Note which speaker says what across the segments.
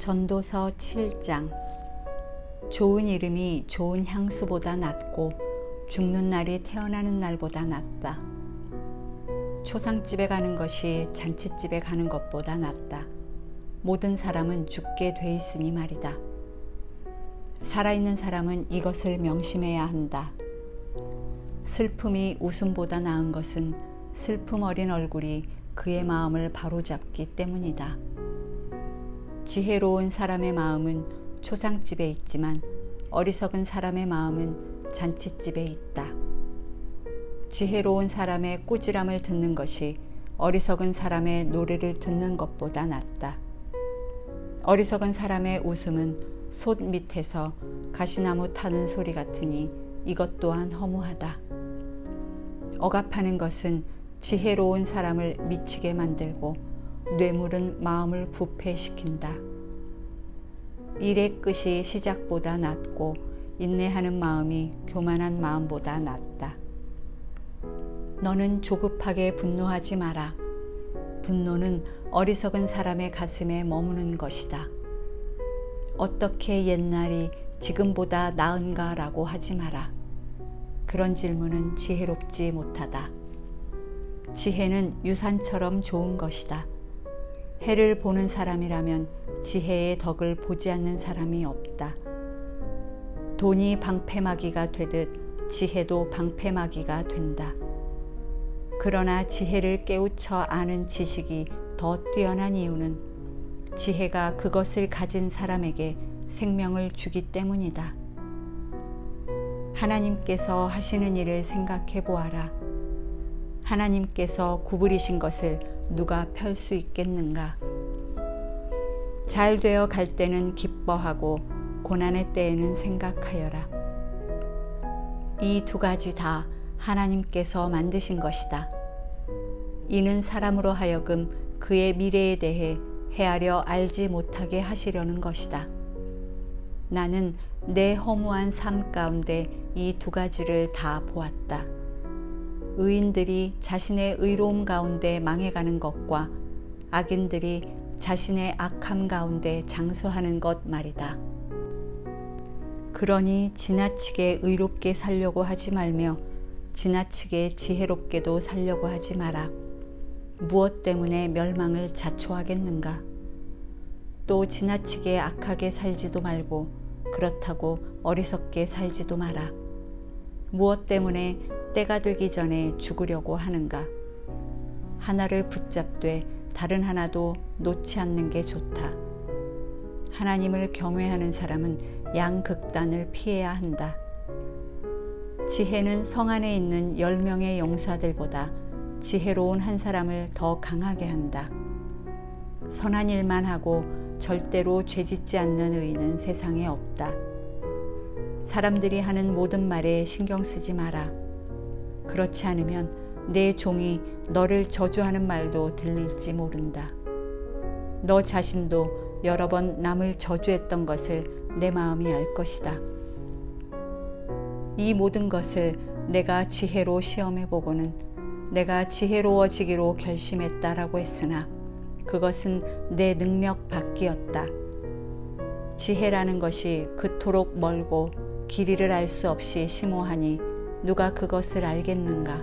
Speaker 1: 전도서 7장. 좋은 이름이 좋은 향수보다 낫고 죽는 날이 태어나는 날보다 낫다. 초상집에 가는 것이 잔치집에 가는 것보다 낫다. 모든 사람은 죽게 돼 있으니 말이다. 살아있는 사람은 이것을 명심해야 한다. 슬픔이 웃음보다 나은 것은 슬픔 어린 얼굴이 그의 마음을 바로잡기 때문이다. 지혜로운 사람의 마음은 초상집에 있지만 어리석은 사람의 마음은 잔치집에 있다. 지혜로운 사람의 꾸지람을 듣는 것이 어리석은 사람의 노래를 듣는 것보다 낫다. 어리석은 사람의 웃음은 솥 밑에서 가시나무 타는 소리 같으니 이것 또한 허무하다. 억압하는 것은 지혜로운 사람을 미치게 만들고 뇌물은 마음을 부패시킨다. 일의 끝이 시작보다 낫고 인내하는 마음이 교만한 마음보다 낫다. 너는 조급하게 분노하지 마라. 분노는 어리석은 사람의 가슴에 머무는 것이다. 어떻게 옛날이 지금보다 나은가라고 하지 마라. 그런 질문은 지혜롭지 못하다. 지혜는 유산처럼 좋은 것이다. 해를 보는 사람이라면 지혜의 덕을 보지 않는 사람이 없다. 돈이 방패막이가 되듯 지혜도 방패막이가 된다. 그러나 지혜를 깨우쳐 아는 지식이 더 뛰어난 이유는 지혜가 그것을 가진 사람에게 생명을 주기 때문이다. 하나님께서 하시는 일을 생각해 보아라. 하나님께서 구부리신 것을 누가 펼 수 있겠는가? 잘 되어 갈 때는 기뻐하고 고난의 때에는 생각하여라. 이 두 가지 다 하나님께서 만드신 것이다. 이는 사람으로 하여금 그의 미래에 대해 헤아려 알지 못하게 하시려는 것이다. 나는 내 허무한 삶 가운데 이 두 가지를 다 보았다. 의인들이 자신의 의로움 가운데 망해가는 것과 악인들이 자신의 악함 가운데 장수하는 것 말이다. 그러니 지나치게 의롭게 살려고 하지 말며 지나치게 지혜롭게도 살려고 하지 마라. 무엇 때문에 멸망을 자초하겠는가? 또 지나치게 악하게 살지도 말고 그렇다고 어리석게 살지도 마라. 무엇 때문에 때가 되기 전에 죽으려고 하는가? 하나를 붙잡되 다른 하나도 놓지 않는 게 좋다. 하나님을 경외하는 사람은 양극단을 피해야 한다. 지혜는 성 안에 있는 10명의 용사들보다 지혜로운 한 사람을 더 강하게 한다. 선한 일만 하고 절대로 죄짓지 않는 의인은 세상에 없다. 사람들이 하는 모든 말에 신경 쓰지 마라. 그렇지 않으면 내 종이 너를 저주하는 말도 들릴지 모른다. 너 자신도 여러 번 남을 저주했던 것을 내 마음이 알 것이다. 이 모든 것을 내가 지혜로 시험해 보고는 내가 지혜로워지기로 결심했다라고 했으나 그것은 내 능력 밖이었다. 지혜라는 것이 그토록 멀고 길이를 알 수 없이 심오하니 누가 그것을 알겠는가?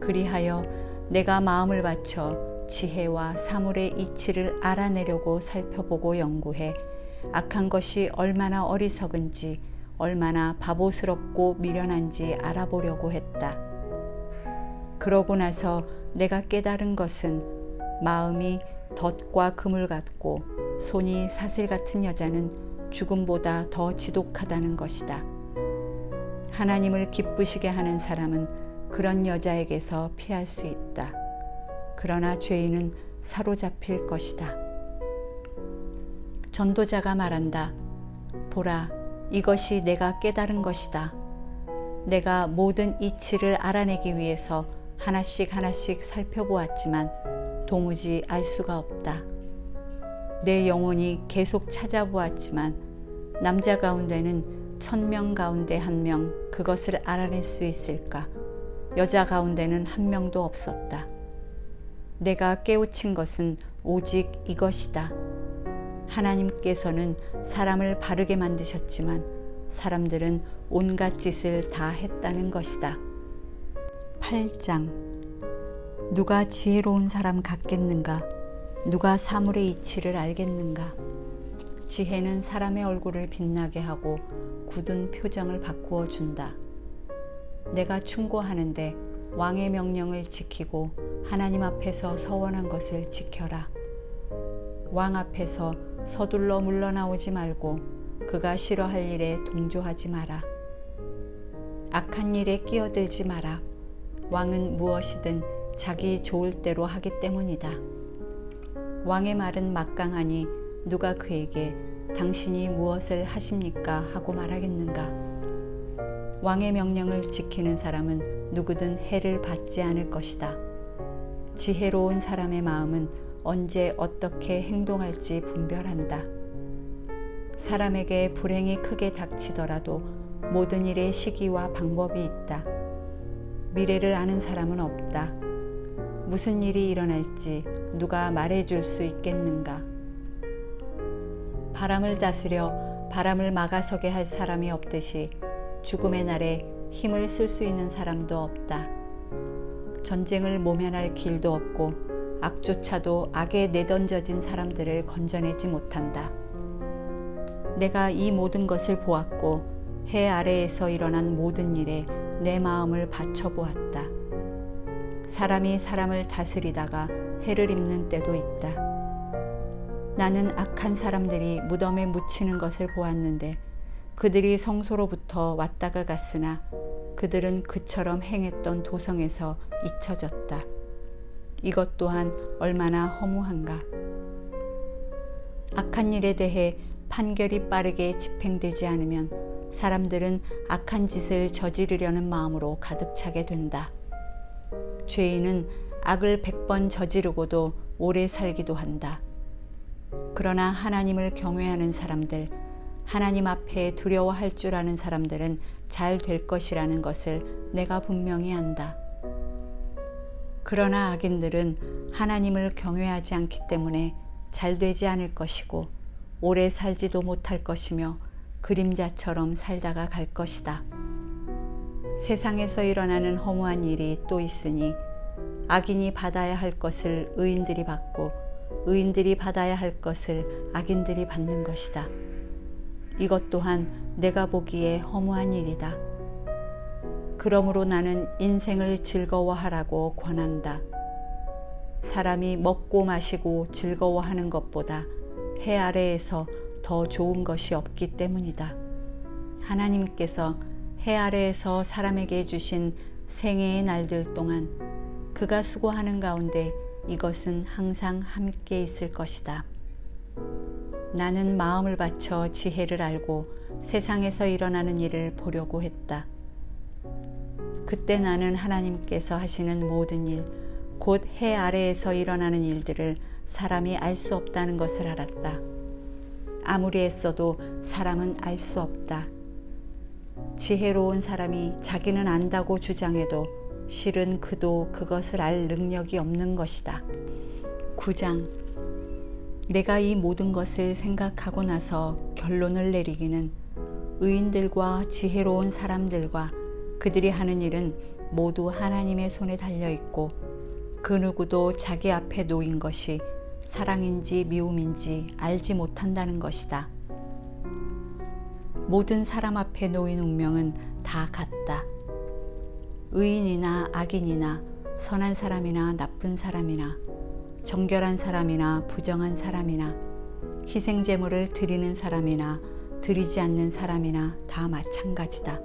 Speaker 1: 그리하여 내가 마음을 바쳐 지혜와 사물의 이치를 알아내려고 살펴보고 연구해 악한 것이 얼마나 어리석은지 얼마나 바보스럽고 미련한지 알아보려고 했다. 그러고 나서 내가 깨달은 것은 마음이 덫과 그물 같고 손이 사슬 같은 여자는 죽음보다 더 지독하다는 것이다. 하나님을 기쁘시게 하는 사람은 그런 여자에게서 피할 수 있다. 그러나 죄인은 사로잡힐 것이다. 전도자가 말한다. 보라, 이것이 내가 깨달은 것이다. 내가 모든 이치를 알아내기 위해서 하나씩 하나씩 살펴보았지만 도무지 알 수가 없다. 내 영혼이 계속 찾아보았지만 남자 가운데는 1000명 가운데 1명 그것을 알아낼 수 있을까? 여자 가운데는 1명도 없었다. 내가 깨우친 것은 오직 이것이다. 하나님께서는 사람을 바르게 만드셨지만 사람들은 온갖 짓을 다 했다는 것이다. 8장. 누가 지혜로운 사람 같겠는가? 누가 사물의 이치를 알겠는가? 지혜는 사람의 얼굴을 빛나게 하고 굳은 표정을 바꾸어 준다. 내가 충고하는데 왕의 명령을 지키고 하나님 앞에서 서원한 것을 지켜라. 왕 앞에서 서둘러 물러나오지 말고 그가 싫어할 일에 동조하지 마라. 악한 일에 끼어들지 마라. 왕은 무엇이든 자기 좋을 대로 하기 때문이다. 왕의 말은 막강하니 누가 그에게 당신이 무엇을 하십니까? 하고 말하겠는가? 왕의 명령을 지키는 사람은 누구든 해를 받지 않을 것이다. 지혜로운 사람의 마음은 언제 어떻게 행동할지 분별한다. 사람에게 불행이 크게 닥치더라도 모든 일에 시기와 방법이 있다. 미래를 아는 사람은 없다. 무슨 일이 일어날지 누가 말해줄 수 있겠는가? 바람을 다스려 바람을 막아서게 할 사람이 없듯이 죽음의 날에 힘을 쓸 수 있는 사람도 없다. 전쟁을 모면할 길도 없고 악조차도 악에 내던져진 사람들을 건져내지 못한다. 내가 이 모든 것을 보았고 해 아래에서 일어난 모든 일에 내 마음을 바쳐보았다. 사람이 사람을 다스리다가 해를 입는 때도 있다. 나는 악한 사람들이 무덤에 묻히는 것을 보았는데 그들이 성소로부터 왔다가 갔으나 그들은 그처럼 행했던 도성에서 잊혀졌다. 이것 또한 얼마나 허무한가. 악한 일에 대해 판결이 빠르게 집행되지 않으면 사람들은 악한 짓을 저지르려는 마음으로 가득 차게 된다. 죄인은 악을 100번 저지르고도 오래 살기도 한다. 그러나 하나님을 경외하는 사람들, 하나님 앞에 두려워할 줄 아는 사람들은 잘 될 것이라는 것을 내가 분명히 안다. 그러나 악인들은 하나님을 경외하지 않기 때문에 잘 되지 않을 것이고 오래 살지도 못할 것이며 그림자처럼 살다가 갈 것이다. 세상에서 일어나는 허무한 일이 또 있으니 악인이 받아야 할 것을 의인들이 받고 의인들이 받아야 할 것을 악인들이 받는 것이다. 이것 또한 내가 보기에 허무한 일이다. 그러므로 나는 인생을 즐거워하라고 권한다. 사람이 먹고 마시고 즐거워하는 것보다 해 아래에서 더 좋은 것이 없기 때문이다. 하나님께서 해 아래에서 사람에게 주신 생애의 날들 동안 그가 수고하는 가운데 이것은 항상 함께 있을 것이다. 나는 마음을 바쳐 지혜를 알고 세상에서 일어나는 일을 보려고 했다. 그때 나는 하나님께서 하시는 모든 일, 곧 해 아래에서 일어나는 일들을 사람이 알 수 없다는 것을 알았다. 아무리 애써도 사람은 알 수 없다. 지혜로운 사람이 자기는 안다고 주장해도 실은 그도 그것을 알 능력이 없는 것이다. 9장. 내가 이 모든 것을 생각하고 나서 결론을 내리기는 의인들과 지혜로운 사람들과 그들이 하는 일은 모두 하나님의 손에 달려있고 그 누구도 자기 앞에 놓인 것이 사랑인지 미움인지 알지 못한다는 것이다. 모든 사람 앞에 놓인 운명은 다 같다. 의인이나 악인이나 선한 사람이나 나쁜 사람이나 정결한 사람이나 부정한 사람이나 희생제물을 드리는 사람이나 드리지 않는 사람이나 다 마찬가지다.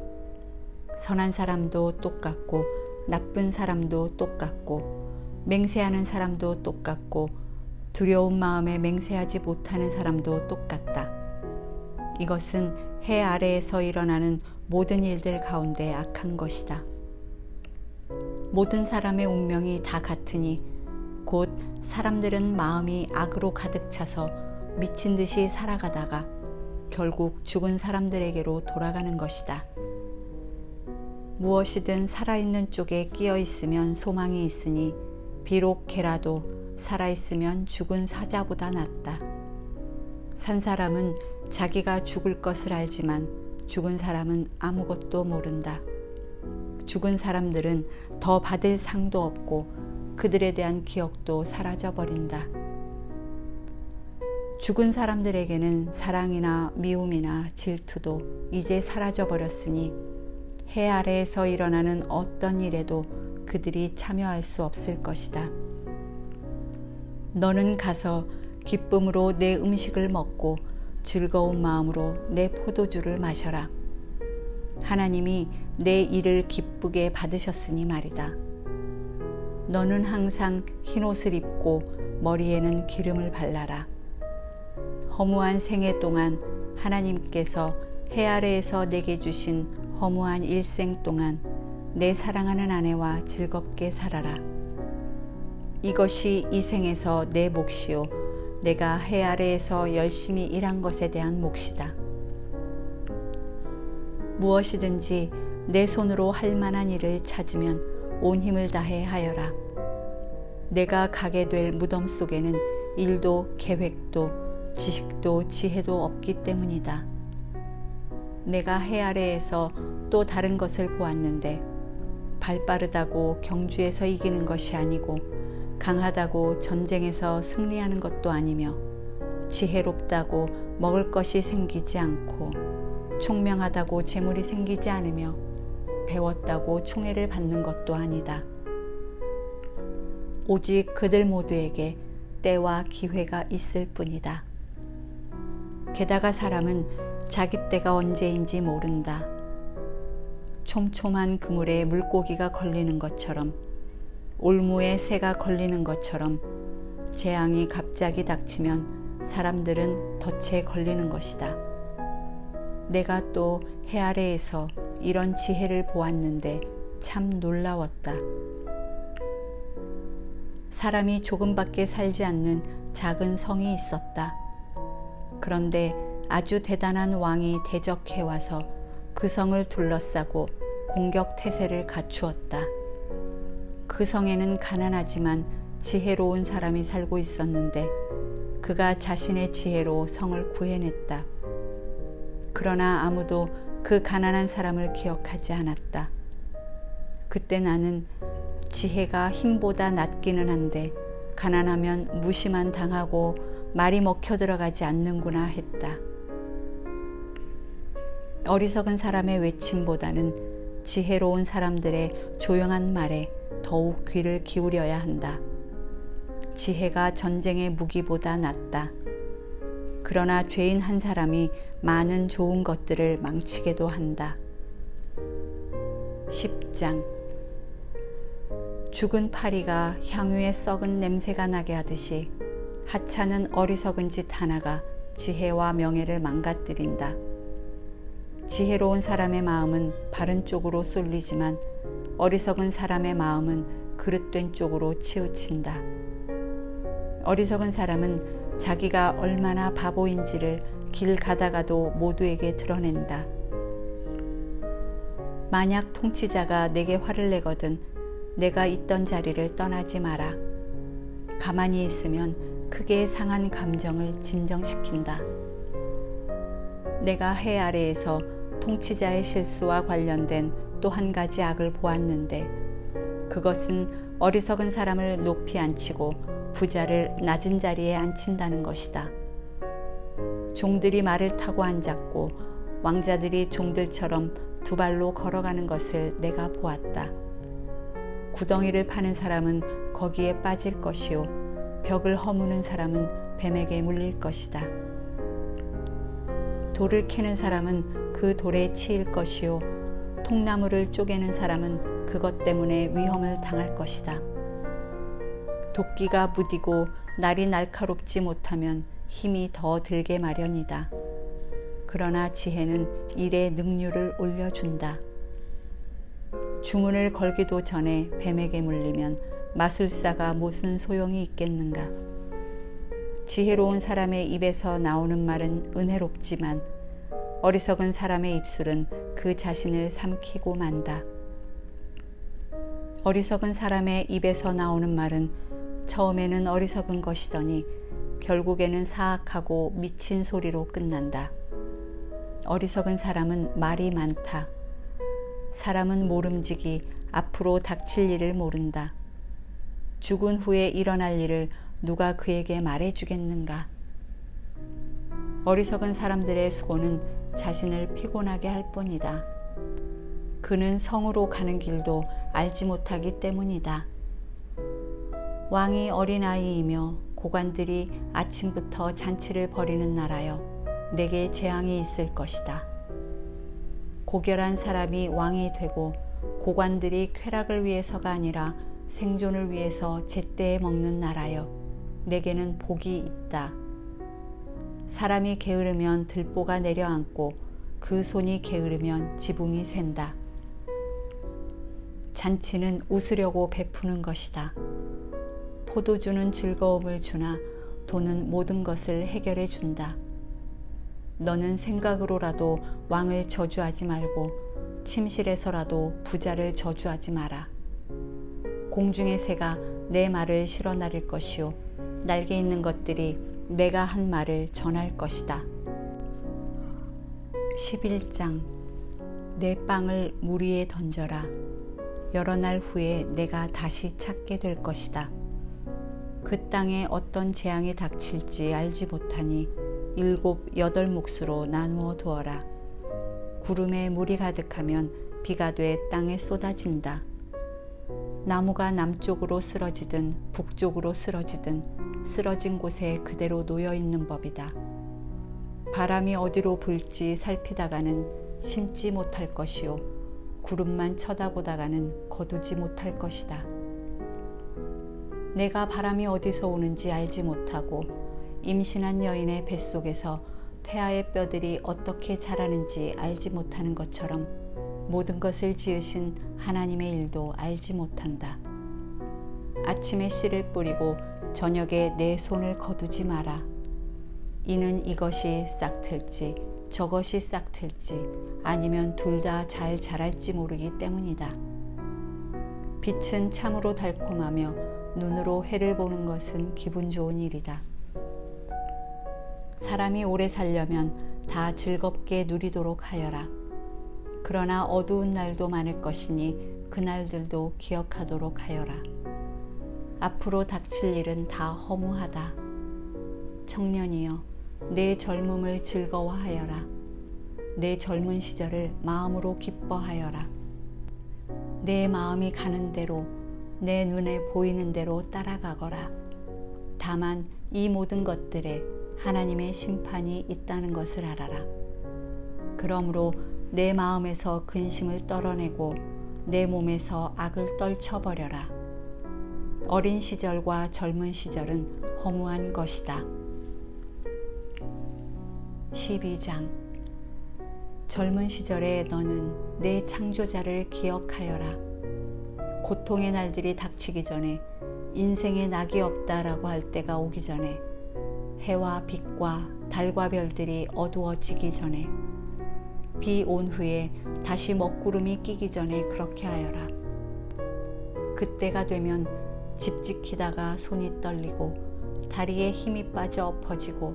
Speaker 1: 선한 사람도 똑같고 나쁜 사람도 똑같고 맹세하는 사람도 똑같고 두려운 마음에 맹세하지 못하는 사람도 똑같다. 이것은 해 아래에서 일어나는 모든 일들 가운데 악한 것이다. 모든 사람의 운명이 다 같으니 곧 사람들은 마음이 악으로 가득 차서 미친 듯이 살아가다가 결국 죽은 사람들에게로 돌아가는 것이다. 무엇이든 살아있는 쪽에 끼어 있으면 소망이 있으니 비록 개라도 살아있으면 죽은 사자보다 낫다. 산 사람은 자기가 죽을 것을 알지만 죽은 사람은 아무것도 모른다. 죽은 사람들은 더 받을 상도 없고 그들에 대한 기억도 사라져버린다. 죽은 사람들에게는 사랑이나 미움이나 질투도 이제 사라져버렸으니 해 아래에서 일어나는 어떤 일에도 그들이 참여할 수 없을 것이다. 너는 가서 기쁨으로 내 음식을 먹고 즐거운 마음으로 내 포도주를 마셔라. 하나님이 내 일을 기쁘게 받으셨으니 말이다. 너는 항상 흰옷을 입고 머리에는 기름을 발라라. 허무한 생애 동안 하나님께서 해 아래에서 내게 주신 허무한 일생 동안 내 사랑하는 아내와 즐겁게 살아라. 이것이 이 생에서 내 몫이요 내가 해 아래에서 열심히 일한 것에 대한 몫이다. 무엇이든지 내 손으로 할 만한 일을 찾으면 온 힘을 다해 하여라. 내가 가게 될 무덤 속에는 일도 계획도 지식도 지혜도 없기 때문이다. 내가 해 아래에서 또 다른 것을 보았는데 발 빠르다고 경주에서 이기는 것이 아니고 강하다고 전쟁에서 승리하는 것도 아니며 지혜롭다고 먹을 것이 생기지 않고 총명하다고 재물이 생기지 않으며 배웠다고 총애를 받는 것도 아니다. 오직 그들 모두에게 때와 기회가 있을 뿐이다. 게다가 사람은 자기 때가 언제인지 모른다. 촘촘한 그물에 물고기가 걸리는 것처럼 올무에 새가 걸리는 것처럼 재앙이 갑자기 닥치면 사람들은 덫에 걸리는 것이다. 내가 또 해 아래에서 이런 지혜를 보았는데 참 놀라웠다. 사람이 조금밖에 살지 않는 작은 성이 있었다. 그런데 아주 대단한 왕이 대적해 와서 그 성을 둘러싸고 공격 태세를 갖추었다. 그 성에는 가난하지만 지혜로운 사람이 살고 있었는데 그가 자신의 지혜로 성을 구해냈다. 그러나 아무도 그 가난한 사람을 기억하지 않았다. 그때 나는 지혜가 힘보다 낫기는 한데 가난하면 무시만 당하고 말이 먹혀 들어가지 않는구나 했다. 어리석은 사람의 외침보다는 지혜로운 사람들의 조용한 말에 더욱 귀를 기울여야 한다. 지혜가 전쟁의 무기보다 낫다. 그러나 죄인 한 사람이 많은 좋은 것들을 망치게도 한다. 10장. 죽은 파리가 향유에 썩은 냄새가 나게 하듯이 하찮은 어리석은 짓 하나가 지혜와 명예를 망가뜨린다. 지혜로운 사람의 마음은 바른 쪽으로 쏠리지만 어리석은 사람의 마음은 그릇된 쪽으로 치우친다. 어리석은 사람은 자기가 얼마나 바보인지를 길 가다가도 모두에게 드러낸다. 만약 통치자가 내게 화를 내거든 내가 있던 자리를 떠나지 마라. 가만히 있으면 크게 상한 감정을 진정시킨다. 내가 해 아래에서 통치자의 실수와 관련된 또 한 가지 악을 보았는데 그것은 어리석은 사람을 높이 앉히고 부자를 낮은 자리에 앉힌다는 것이다. 종들이 말을 타고 앉았고 왕자들이 종들처럼 두 발로 걸어가는 것을 내가 보았다. 구덩이를 파는 사람은 거기에 빠질 것이요 벽을 허무는 사람은 뱀에게 물릴 것이다. 돌을 캐는 사람은 그 돌에 치일 것이요 통나무를 쪼개는 사람은 그것 때문에 위험을 당할 것이다. 도끼가 무디고 날이 날카롭지 못하면 힘이 더 들게 마련이다. 그러나 지혜는 일의 능률을 올려준다. 주문을 걸기도 전에 뱀에게 물리면 마술사가 무슨 소용이 있겠는가. 지혜로운 사람의 입에서 나오는 말은 은혜롭지만 어리석은 사람의 입술은 그 자신을 삼키고 만다. 어리석은 사람의 입에서 나오는 말은 처음에는 어리석은 것이더니 결국에는 사악하고 미친 소리로 끝난다. 어리석은 사람은 말이 많다. 사람은 모름지기 앞으로 닥칠 일을 모른다. 죽은 후에 일어날 일을 누가 그에게 말해주겠는가? 어리석은 사람들의 수고는 자신을 피곤하게 할 뿐이다. 그는 성으로 가는 길도 알지 못하기 때문이다. 왕이 어린아이이며 고관들이 아침부터 잔치를 벌이는 나라여, 내게 재앙이 있을 것이다. 고결한 사람이 왕이 되고 고관들이 쾌락을 위해서가 아니라 생존을 위해서 제때에 먹는 나라여, 내게는 복이 있다. 사람이 게으르면 들보가 내려앉고 그 손이 게으르면 지붕이 샌다. 잔치는 웃으려고 베푸는 것이다. 포도주는 즐거움을 주나 돈은 모든 것을 해결해 준다. 너는 생각으로라도 왕을 저주하지 말고 침실에서라도 부자를 저주하지 마라. 공중의 새가 내 말을 실어 나를 것이요 날개 있는 것들이 내가 한 말을 전할 것이다. 11장. 내 빵을 물 위에 던져라. 여러 날 후에 내가 다시 찾게 될 것이다. 그 땅에 어떤 재앙이 닥칠지 알지 못하니 7, 8 몫으로 나누어 두어라. 구름에 물이 가득하면 비가 돼 땅에 쏟아진다. 나무가 남쪽으로 쓰러지든 북쪽으로 쓰러지든 쓰러진 곳에 그대로 놓여 있는 법이다. 바람이 어디로 불지 살피다가는 심지 못할 것이요 구름만 쳐다보다가는 거두지 못할 것이다. 내가 바람이 어디서 오는지 알지 못하고 임신한 여인의 뱃속에서 태아의 뼈들이 어떻게 자라는지 알지 못하는 것처럼 모든 것을 지으신 하나님의 일도 알지 못한다. 아침에 씨를 뿌리고 저녁에 내 손을 거두지 마라. 이는 이것이 싹틀지 저것이 싹틀지 아니면 둘 다 잘 자랄지 모르기 때문이다. 빛은 참으로 달콤하며 눈으로 해를 보는 것은 기분 좋은 일이다. 사람이 오래 살려면 다 즐겁게 누리도록 하여라. 그러나 어두운 날도 많을 것이니 그날들도 기억하도록 하여라. 앞으로 닥칠 일은 다 허무하다. 청년이여, 내 젊음을 즐거워하여라. 내 젊은 시절을 마음으로 기뻐하여라. 내 마음이 가는 대로 내 눈에 보이는 대로 따라가거라. 다만 이 모든 것들에 하나님의 심판이 있다는 것을 알아라. 그러므로 내 마음에서 근심을 떨어내고 내 몸에서 악을 떨쳐버려라. 어린 시절과 젊은 시절은 허무한 것이다. 12장. 젊은 시절에 너는 내 창조자를 기억하여라. 고통의 날들이 닥치기 전에, 인생에 낙이 없다라고 할 때가 오기 전에, 해와 빛과 달과 별들이 어두워지기 전에, 비 온 후에 다시 먹구름이 끼기 전에 그렇게 하여라. 그때가 되면 집 지키다가 손이 떨리고 다리에 힘이 빠져 엎어지고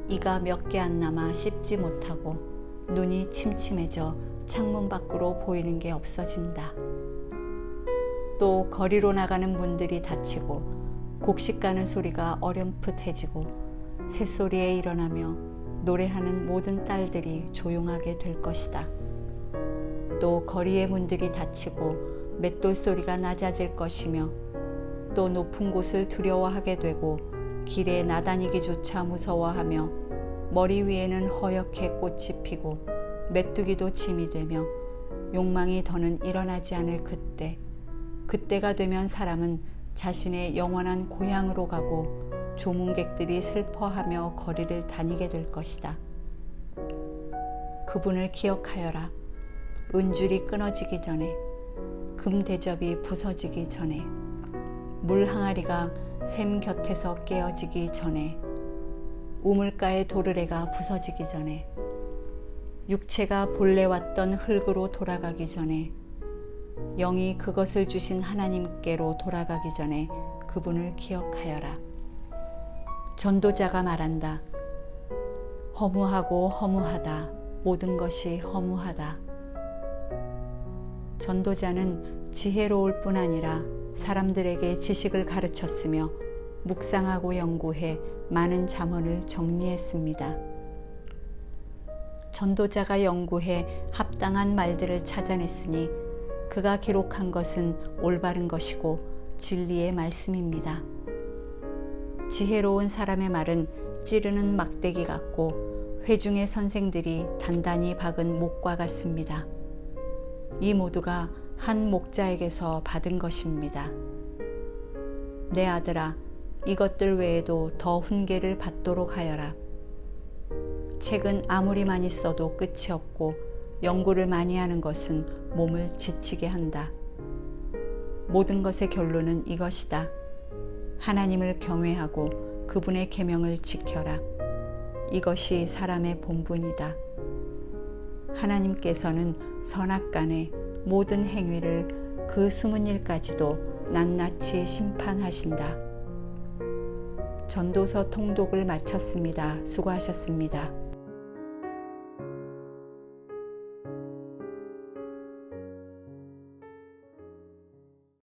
Speaker 1: 이가 몇 개 안 남아 씹지 못하고 눈이 침침해져 창문 밖으로 보이는 게 없어진다. 또 거리로 나가는 문들이 닫히고 곡식 가는 소리가 어렴풋해지고 새소리에 일어나며 노래하는 모든 딸들이 조용하게 될 것이다. 또 거리의 문들이 닫히고 맷돌 소리가 낮아질 것이며 또 높은 곳을 두려워하게 되고 길에 나다니기조차 무서워하며 머리 위에는 허옇게 꽃이 피고 메뚜기도 짐이 되며 욕망이 더는 일어나지 않을 그때가 되면 사람은 자신의 영원한 고향으로 가고 조문객들이 슬퍼하며 거리를 다니게 될 것이다. 그분을 기억하여라. 은줄이 끊어지기 전에, 금 대접이 부서지기 전에, 물 항아리가 샘 곁에서 깨어지기 전에, 우물가의 도르래가 부서지기 전에, 육체가 본래 왔던 흙으로 돌아가기 전에, 영이 그것을 주신 하나님께로 돌아가기 전에 그분을 기억하여라. 전도자가 말한다. 허무하고 허무하다. 모든 것이 허무하다. 전도자는 지혜로울 뿐 아니라 사람들에게 지식을 가르쳤으며 묵상하고 연구해 많은 잠언을 정리했습니다. 전도자가 연구해 합당한 말들을 찾아냈으니 그가 기록한 것은 올바른 것이고 진리의 말씀입니다. 지혜로운 사람의 말은 찌르는 막대기 같고 회중의 선생들이 단단히 박은 목과 같습니다. 이 모두가 한 목자에게서 받은 것입니다. 내 아들아, 이것들 외에도 더 훈계를 받도록 하여라. 책은 아무리 많이 써도 끝이 없고 연구를 많이 하는 것은 몸을 지치게 한다. 모든 것의 결론은 이것이다. 하나님을 경외하고 그분의 계명을 지켜라. 이것이 사람의 본분이다. 하나님께서는 선악간의 모든 행위를 그 숨은 일까지도 낱낱이 심판하신다. 전도서 통독을 마쳤습니다. 수고하셨습니다.